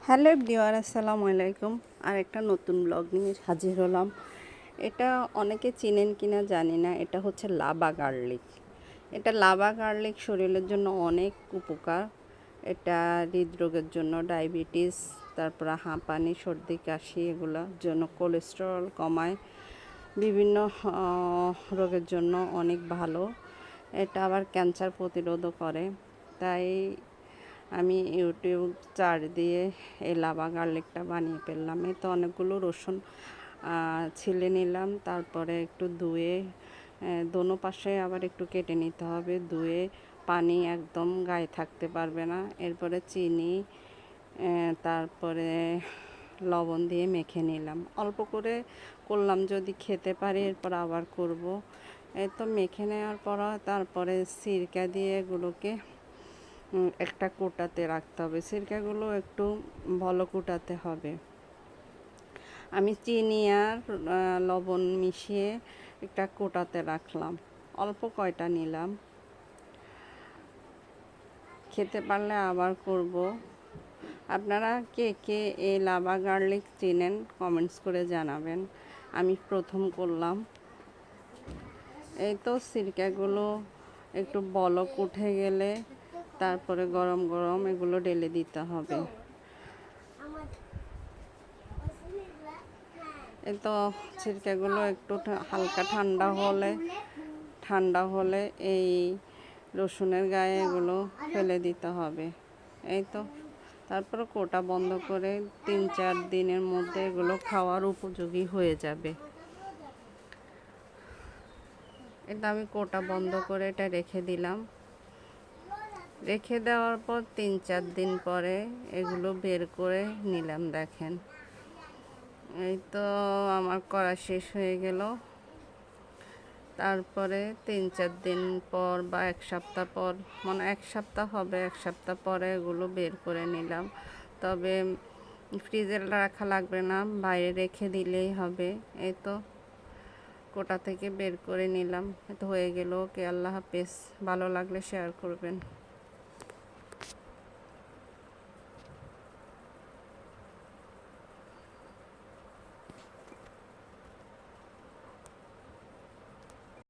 Hello everyone, আসসালামু আলাইকুম। আর একটা নতুন ব্লগ নিয়ে হাজির হলাম। এটা অনেকে চিনেন কিনা জানি না। এটা হচ্ছে লাবা গার্লিক। এটা লাবা গার্লিক শরীরের জন্য অনেক উপকার। এটা হৃদরোগের জন্য, ডায়াবেটিস, তারপরে হাঁপানি, সর্দি, কাশি এগুলোর জন্য, কোলেস্টেরল কমায়, বিভিন্ন রোগের জন্য অনেক ভালো। এটা আবার ক্যান্সার প্রতিরোধও করে। তাই আমি ইউটিউব সার্চ দিয়ে এই লাবা গার্লিকটা বানিয়ে ফেললাম। এই তো অনেকগুলো রসুন ছিলে নিলাম, তারপরে একটু ধুয়ে দোনো পাশে আবার একটু কেটে নিতে হবে। ধুয়ে পানি একদম গায়ে থাকতে পারবে না। এরপরে চিনি, তারপরে লবণ দিয়ে মেখে নিলাম। অল্প করে করলাম, যদি খেতে পারি এরপর আবার করব। এই তো মেখে নেওয়ার পর তারপরে সিরকা দিয়ে এগুলোকে একটা কোটাতে রাখতে হবে। সিরকাগুলো একটু ভালো কোটাতে হবে। আমি চিনি আর লবণ মিশিয়ে একটা কোটাতে রাখলাম। অল্প কয়টা নিলাম, খেতে পারলে আবার করব। আপনারা কে কে এই লাবা গার্লিক চিনেন কমেন্টস করে জানাবেন। আমি প্রথম করলাম। এই তো সিরকাগুলো একটু বলক উঠে গেলে তারপরে গরম গরম এগুলো ঢেলে দিতে হবে। এই তো সিরকাগুলো একটু হালকা ঠান্ডা হলে এই রসুনের গায়ে এগুলো ফেলে দিতে হবে। এই তো তারপরে কোটা বন্ধ করে 3-4 দিনের মধ্যে এগুলো খাওয়ার উপযোগী হয়ে যাবে। এটা আমি কোটা বন্ধ করে এটা রেখে দিলাম। রেখে দেওয়ার পর 3-4 দিন পরে এগুলো বের করে নিলাম। দেখেন, এই তো আমার করা শেষ হয়ে গেল। তারপরে 3-4 দিন পর বা 1 সপ্তাহ পর, মানে 1 সপ্তাহ হবে, 1 সপ্তাহ পরে এগুলো বের করে নিলাম। তবে ফ্রিজে রাখা লাগবে না, বাইরে রেখে দিলেই হবে। এই তো কোটা থেকে বের করে নিলাম। তো হয়ে গেল। ওকে, আল্লাহ হাফেজ। ভালো লাগলে শেয়ার করবেন।